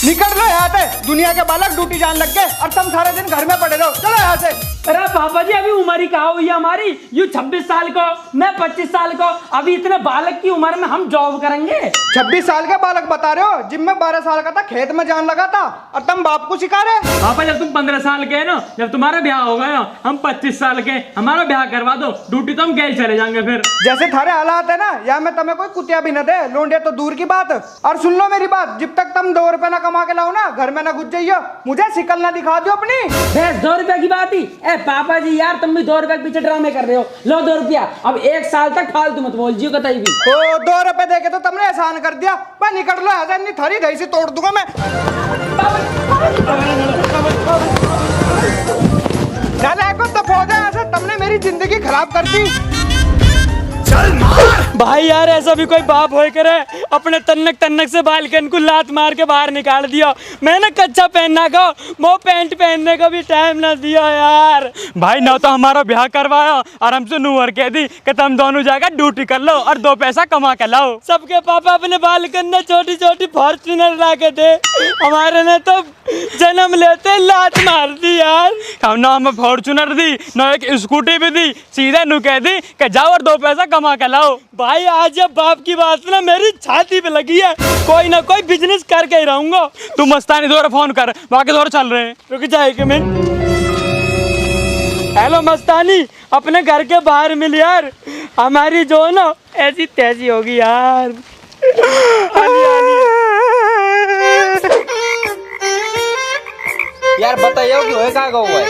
निकल लो यहाँ से, दुनिया के बालक ड्यूटी जान लग गए और तुम सारे दिन घर में पड़े रहो। चलो यहाँ से। अरे पापा जी अभी उम्र ही कहा हुई है हमारी, यू 26 साल को, मैं 25 साल को, अभी इतने बालक की उम्र में हम जॉब करेंगे। 26 साल के बालक बता रहे हो? जिम में 12 साल का था, खेत में जान लगा था और तुम बाप को सिखा रहे। पापा जब तुम 15 साल के है ना, जब तुम्हारा ब्याह होगा ना, हम 25 साल के, हमारा ब्याह करवा दो, ड्यूटी तो हम गए चले जाएंगे फिर। जैसे थारे हालात है ना, या मैं तुम्हें कोई कुतिया भी न दे, लोंडे तो दूर की बात। और सुन लो मेरी बात, जब तक तुम 2 रुपए ना कमा के लाओ ना, घर में ना घुस जाइयो, मुझे शिकल ना दिखा दो अपनी। 2 रुपए की बात ही। ए पापा जी यार तुम भी 2 रुपए के पीछे ड्रामे कर रहे हो। लो 2 रुपया, अब 1 साल तक फालतू मत बोल जियो कतई भी। ओ 2 रुपए देके तो तुमने एहसान कर दिया। मैं निकल लो ऐसा, नहीं थारी दही से तोड़ दूंगा मैं। नालायकों दफा हो जाए ऐसे, तुमने मेरी जिंदगी खराब कर दी। चल मार। भाई यार ऐसा भी कोई बाप हो करे, अपने तन्नक से बालकन को लात मार के बाहर निकाल दिया। मैंने कच्चा पहनना का, वो पैंट पहनने का भी टाइम ना दिया यार। भाई ना तो हमारा ब्याह करवाया और हमसे नूर कह दी कि तुम दोनों जाकर ड्यूटी कर लो और 2 पैसा कमा के लाओ। सबके पापा अपने बालकन में छोटी छोटी फॉर्च्यूनर ला के थे, हमारे ने तो जन्म लेते लात मार दी यार। हम ना हमें फॉर्च्यूनर दी, ना एक स्कूटी भी दी, सीधे नु कह दी कि जाओ और 2 पैसा कमा के लाओ। भाई आज जब बाप की बात ना मेरी छाती पे लगी है, कोई ना कोई बिजनेस करके ही रहूंगा। तू मस्तानी दोबारा फोन कर, बाकी दोबारा चल रहे हैं। रुक जाए एक मिनट। हेलो मस्तानी, अपने घर के बाहर मिल यार, हमारी जो ना ऐसी तैसी होगी यार। यार बताइए कि होए कहाँ हुआ है,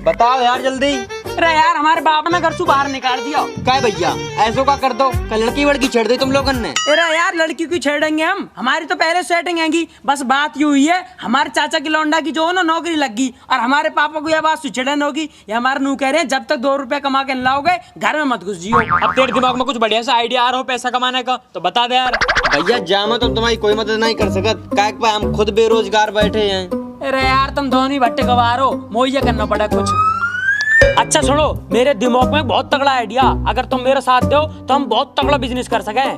बताओ यार जल्दी। अरे यार हमारे बाप ने घर से बाहर निकाल दिया। क्या भैया ऐसो का कर दो, कल लड़की वड़की छेड़ दी तुम लोगों ने। अरे यार लड़की क्यों छेड़ेंगे हम, हमारी तो पहले सेटिंग हैगी। बस बात ये हुई है, हमारे चाचा की लौंडा की जो है ना नौकरी लग गई, और हमारे पापा को यह बात सुचेड़न होगी। ये हमारे नू कह रहे हैं जब तक 2 रुपए कमा के लाओगे घर में मत घुस जियो। अब तेरे दिमाग में कुछ बढ़िया सा आइडिया आ रहा हो पैसा कमाने का तो बता दे यार। भैया जामा तो तुम्हारी कोई मदद नहीं कर सकत, काहे कि हम खुद बेरोजगार बैठे हैं। अरे यार तुम दोनों भट्टे गवार हो, मुहैया करना पड़ा कुछ। अच्छा सुनो, मेरे दिमाग में बहुत तगड़ा आइडिया, अगर तुम मेरे साथ दो तो हम बहुत तगड़ा बिजनेस कर सके।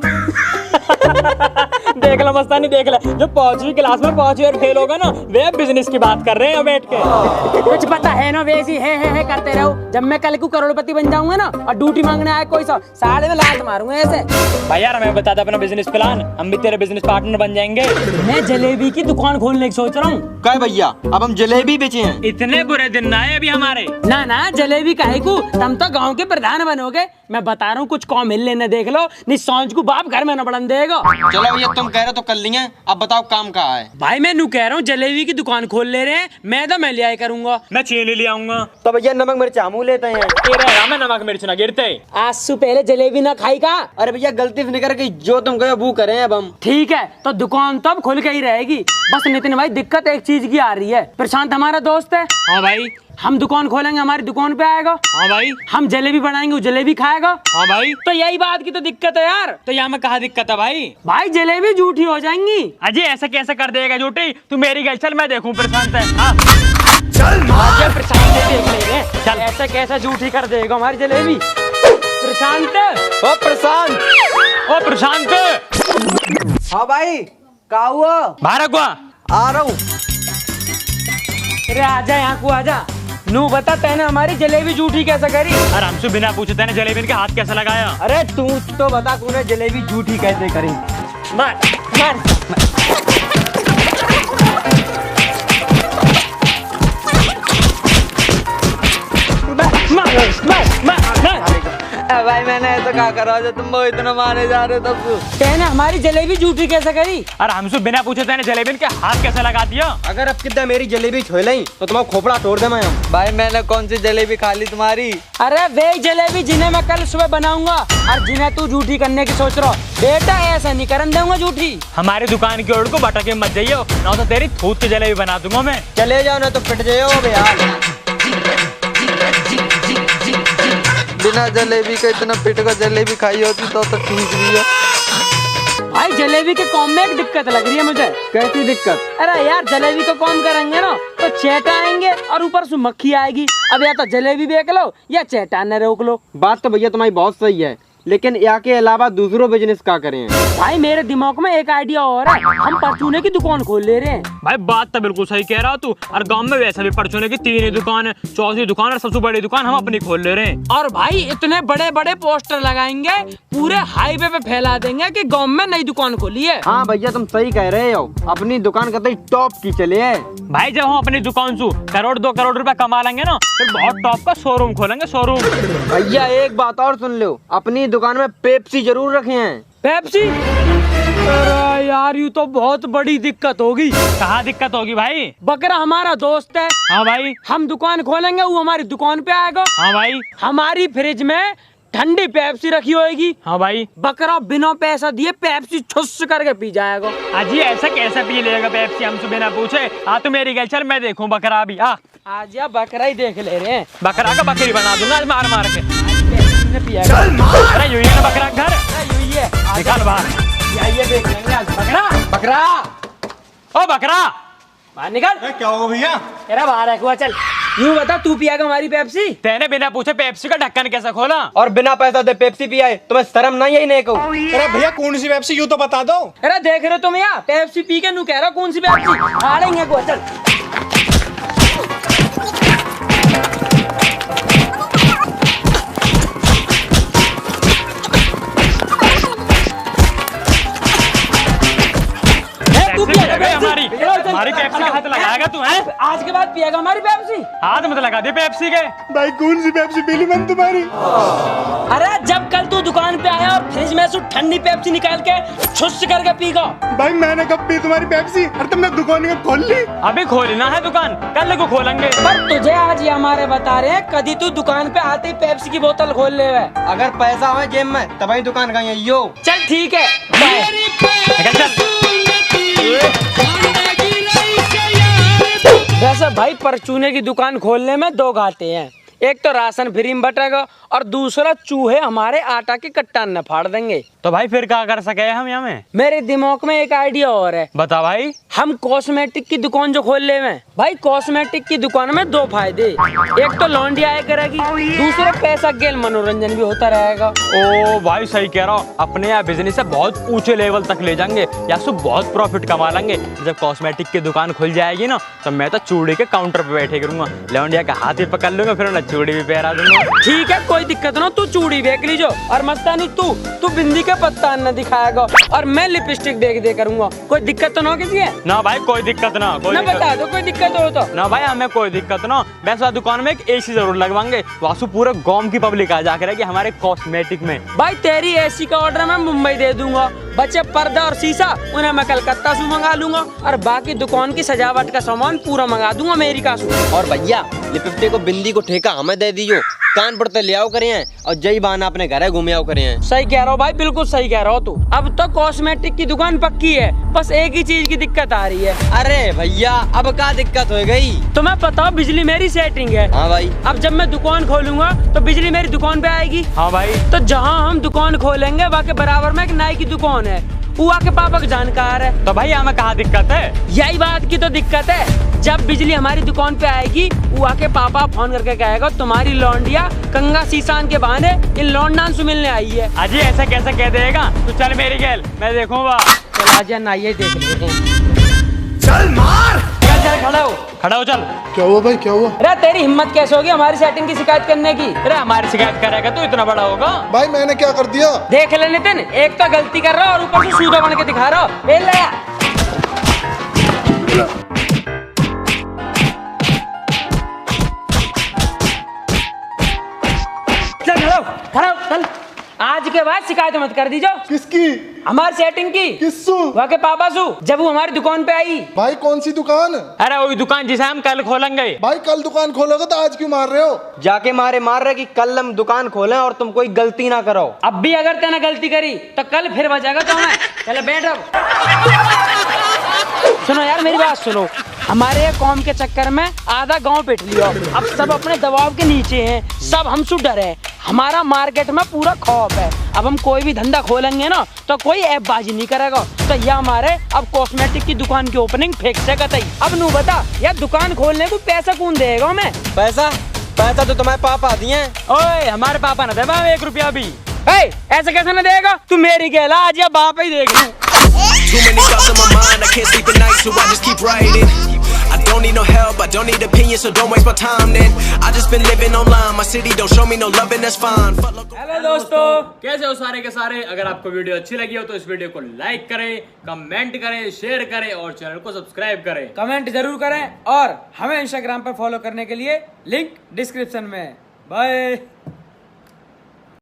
देख लो मस्तानी देख लो, जो 5वीं क्लास में 5 ईयर फेल होगा ना, वे बिजनेस की बात कर रहे हैं बैठ के। कुछ पता है ना, वैसी है करते रहो। जब मैं कल को करोड़पति बन जाऊंगा ना और ड्यूटी मांगने आए कोई सा, साले में लात मारूंगा ऐसे। भाई यार हमें बता दे अपना बिजनेस प्लान, हम भी तेरे बिजनेस पार्टनर बन जाएंगे। मैं जलेबी की दुकान खोलने की सोच रहा हूँ। क्या भैया अब हम जलेबी बेचे हैं? इतने बुरे दिन ना है अभी हमारे। ना जलेबी काहे को, तुम तो गांव के प्रधान बनोगे। मैं बता रहा हूँ कुछ कॉम हिल लेने देख लो, नहीं सांझ को बाप घर में न बढ़न देगा। चलो भैया तुम कह रहे हो तो कर लिए, अब बताओ काम कहाँ है? भाई मैं नू कह रहा हूँ जलेबी की दुकान खोल ले रहे हैं, मैदा मैं ले आया करूंगा, मैं चीनी ले आऊंगा। तो भैया नमक मिर्च आमू लेते हैं। मैं नमक मिर्च ना गिरते, आज से पहले जलेबी ना खाई का। अरे भैया गलती से निकल गई, जो तुम कहे वो करें अब हम। ठीक है तो दुकान तो अब खुल के ही रहेगी। बस नितिन भाई दिक्कत एक चीज की आ रही है, प्रशांत हमारा दोस्त है। हाँ भाई। हम दुकान खोलेंगे, हमारी दुकान पे आएगा। हाँ भाई। हम जलेबी बनाएंगे, वो जलेबी खाएगा। हाँ भाई। तो यही बात की तो दिक्कत है यार। तो यहाँ में कहा दिक्कत है भाई? भाई जलेबी झूठी हो जाएंगी। अजय ऐसा कैसे कर देगा झूठी? तू मेरी गल चल, मैं देखूं प्रशांत है। हाँ चल मार। प्रशांत देख ले, चल ऐसा कैसा झूठी कर देगा हमारी जलेबी? प्रशांत, ओ प्रशांत, ओ प्रशांत। हाँ भाई क्या हुआ? बाहर को आ रहा हूँ। अरे आजा यहाँ को आजा। नू बता तैने हमारी जलेबी झूठी कैसे करी? अरे हमसे बिना पूछे तैने जलेबी इनके हाथ कैसे लगाया? अरे तू तो बता तूने जलेबी झूठी कैसे करी? मार मार। भाई मैंने ऐसा क्या करा जो तुम वो इतना माने जा रहे हो? तब तैने हमारी जलेबी झूठी कैसे करी? अरे हमसे बिना पूछे तैने जलेबी इनके हाथ कैसे लगा दिया? अगर अब कितना मेरी जलेबी छोड़ तो तुम्हारा खोपड़ा तोड़ दे मैं। भाई मैंने कौन सी जलेबी खा ली तुम्हारी? अरे वे जलेबी जिन्हें मैं कल सुबह बनाऊंगा और जिन्हें तू झूठी करने की सोच रहा बेटा, ऐसा नहीं करन दूंगा झूठी। हमारी दुकान की ओर को भटके मत जाइयो, ना तो तेरी थूत की जलेबी बना दूंगा मैं। चले जाओ ना तो पिट जाओ भैया। बिना जलेबी का इतना पिट का जलेबी खाई होती तो ठीक भी है। भाई जलेबी के कॉम में एक दिक्कत लग रही है मुझे। कैसी दिक्कत? अरे यार जलेबी को कॉम करेंगे ना तो चेटा आएंगे और ऊपर से मक्खी आएगी। अब या तो जलेबी बेच लो या चेटाने रोक लो। बात तो भैया तुम्हारी बहुत सही है, लेकिन या के अलावा दूसरों बिजनेस का करें? भाई मेरे दिमाग में एक आइडिया और है, हम परचूने की दुकान खोल ले रहे हैं। भाई बात तो बिल्कुल सही कह रहा तू। और गांव में वैसे भी परचूने की 3 ही दुकान है, चौथी दुकान और सबसे बड़ी दुकान हम अपनी खोल ले रहे हैं। और भाई इतने बड़े बड़े पोस्टर लगाएंगे, पूरे हाईवे पे फैला देंगे कि गांव में नई दुकान खोली है। हाँ भैया तुम सही कह रहे हो, अपनी दुकान कतई टॉप की चले है। भाई जब हम अपनी दुकान से 1-2 करोड़ रुपए कमा लेंगे ना, फिर बहुत टॉप का शोरूम खोलेंगे, शोरूम। भैया एक बात और सुन लो, अपनी दुकान में पेप्सी जरूर रखे हैं। पेप्सी? अरे यार ये तो बहुत बड़ी दिक्कत होगी। कहाँ दिक्कत होगी भाई? बकरा हमारा दोस्त है। हाँ भाई। हम दुकान खोलेंगे, वो हमारी दुकान पे आएगा। हाँ भाई। हमारी फ्रिज में ठंडी पेप्सी रखी होगी। हाँ भाई। बकरा बिना पैसा दिए पेप्सी छुस करके पी जाएगा। अजी ऐसा कैसे पी लेगा पेप्सी हमसे बिना पूछे? आ तू मेरी गल, चल मैं देखूं बकरा अभी। आ आज या बकरा ही देख ले रहे हैं। बकरा का बकरी बना दूंगा आज मार मार के। पेप्सी ने पिया। चल मार। अरे यूं ही है ना बकरा का घर, यही है। निकाल बाहर। ये देख लेंगे आज। बकरा बकरा ओ बकरा बाहर निकल। क्या होगा भैया? तेरा बाहर है कुआ, चल। यूं बता, तू पियागा हमारी पेप्सी? तेने बिना पूछे पेप्सी का ढक्कन कैसे खोला? और बिना पैसा दे पेप्सी पिया है, तुम्हें शर्म नहीं है? नहीं कहूँ अरे भैया कौन सी पेप्सी यूं तो बता दो। अरे देख रहे हो तुम यहाँ पेप्सी पी के नू कह रहा कौन सी पेप्सी? हारेंगे कुआ, चल। तू पिएगा हमारी पेप्सी? हमारी पेप्सी का हाथ लगाएगा तू? है आज के बाद पिएगा हमारी पेप्सी? हाथ मत लगा दे पेप्सी के। भाई कौन सी पेप्सी पी ली मैंने तुम्हारी? अरे जब कल तू दुकान पे आया और फ्रिज में से ठंडी पेप्सी निकाल के छुस करके पीगा। भाई मैंने कब पी तुम्हारी पेप्सी? अरे तुमने दुकान कब खोल ली? अभी खोलना है दुकान, कल को खोलेंगे। पर तुझे आज ये हमारे बता रहे हैं, कभी तू दुकान पे आते ही पेप्सी की बोतल खोल ले। अगर पैसा हो जेब में तभी दुकान का यो। चल ठीक है, बाय। निकल चल। वैसे भाई परचूने की दुकान खोलने में 2 घाटे हैं। एक तो राशन फ्री में बटेगा और दूसरा चूहे हमारे आटा के कट्टा न फाड़ देंगे। तो भाई फिर क्या कर सके हम यहाँ में? मेरे दिमाग में एक आइडिया और है। बता भाई। हम कॉस्मेटिक की दुकान जो खोल ले में, भाई कॉस्मेटिक की दुकान में 2 फायदे। एक तो लौंडी आया करेगी, दूसरा पैसा गेल मनोरंजन भी होता रहेगा। ओ भाई सही कह रहा हूँ, अपने यहाँ बिजनेस से बहुत ऊंचे लेवल तक ले जाएंगे, या सो बहुत प्रॉफिट कमा लेंगे। जब कॉस्मेटिक की दुकान खुल जाएगी ना, तो मैं तो चूड़ी के काउंटर पे बैठे करूंगा, लौंडिया का हाथ भी पकड़ लूंगा, फिर उन्हें चूड़ी भी पहरा दूंगा। ठीक है कोई दिक्कत ना, तू चूड़ी देख लीजो और मस्तानी तू बिंदी के पत्ता न दिखाएगा और मैं लिपस्टिक देख दे करूंगा। कोई दिक्कत तो ना किसी है? ना भाई कोई दिक्कत ना, कोई ना दिक्कत। बता दो कोई दिक्कत हो तो। ना भाई हमें कोई दिक्कत ना। वैसे दुकान में एक एसी जरूर लगवाएंगे, वासु पूरे गांव की पब्लिक आ जाकर है कि हमारे कॉस्मेटिक में। भाई तेरी एसी का ऑर्डर मैं मुंबई दे दूंगा, बचे पर्दा और शीशा उन्हें मैं कलकत्ता से मंगा लूंगा और बाकी दुकान की सजावट का सामान पूरा मंगा दूंगा अमेरिका से। और भैया लिपस्टिक को बिंदी को ठेका हमें दे दीजिए, कान पर तो ले आओ करे हैं और जय बहाना अपने घर घूमे आओ करे हैं। सही कह रहा हो भाई, बिल्कुल सही कह रहा हो तू। अब तो कॉस्मेटिक की दुकान पक्की है, बस एक ही चीज की दिक्कत आ रही है। अरे भैया अब क्या दिक्कत हो गई? तुम्हें पता हो बिजली मेरी सेटिंग है। हाँ भाई। अब जब मैं दुकान खोलूंगा तो बिजली मेरी दुकान पे आएगी। हाँ भाई। तो जहाँ हम दुकान खोलेंगे वहाँ के बराबर में एक नाई की दुकान है, वो के पापा का जानकार है। तो भाई हमें कहाँ दिक्कत है? यही बात की तो दिक्कत है। जब बिजली हमारी दुकान पे आएगी, वो आके पापा फोन करके कहेगा तुम्हारी लौंडिया कंगा सीसान के बहाने इन लौंडान से मिलने आई है। अजी ऐसा कैसे कह देगा? तू चल मेरी गैल, मैं देखूंगा। चल आजा नाइए देख लेते हैं। चल मार। चल चल खड़ा हो। खड़ा हो चल। क्या हुआ भाई, क्या हुआ? अरे तेरी हिम्मत कैसे होगी हमारी सेटिंग की शिकायत करने की? अरे हमारी शिकायत करेगा तो इतना बड़ा होगा? भाई मैंने क्या कर दिया? देख ले नितिन, एक तो गलती कर रहा और ऊपर से सूदा बन के दिखा रहा हो। ले ले। चल खड़ा हो, खड़ा हो, चल। आज के बाद शिकायत मत कर दीजो। किसकी? हमारी सेटिंग की। किससु? वहाँ के पापा सु, जब वो हमारी दुकान पे आई। भाई कौन सी दुकान? अरे वही दुकान जिसे हम कल खोलेंगे। भाई कल दुकान खोलोगे तो आज क्यों मार रहे हो? जाके मार रहे कि कल हम दुकान खोलें और तुम कोई गलती ना करो। अब भी अगर तेने गलती करी तो कल फिर बचेगा तुम्हें। चलो बैठ अब। सुनो यार मेरी बात सुनो, हमारे कौम के चक्कर में आधा गांव पिट लिया, अब सब अपने दबाव के नीचे हैं, सब हमसे डर है, हमारा मार्केट में पूरा खौफ है। अब हम कोई भी धंधा खोलेंगे ना तो कोई ऐपबाजी नहीं करेगा। तो यह हमारे अब कॉस्मेटिक की दुकान की ओपनिंग फिक्स है कतई। अब नू बता यार दुकान खोलने को पैसा कौन देगा हमें? पैसा तो तुम्हारे पापा दिए हैं। ओए हमारे पापा ना दे 1 रुपया भी। ऐसे कैसे ना देगा तू मेरी कहला आज या बाप ही देख Too many thoughts on my mind, I can't sleep at night, so I just keep writing. I don't need no help, I don't need opinions, so don't waste my time then. I just been living online, my city don't show me no love and that's fine. Fuck local- hello दोस्तों, कैसे हो सारे के सारे। अगर आपको video अच्छी लगी हो तो इस वीडियो को लाइक करें, कमेंट करें, शेयर करें और चैनल को सब्सक्राइब करें। कमेंट जरूर करें और हमें इंस्टाग्राम पर फॉलो करने के लिए लिंक डिस्क्रिप्शन में। बाय।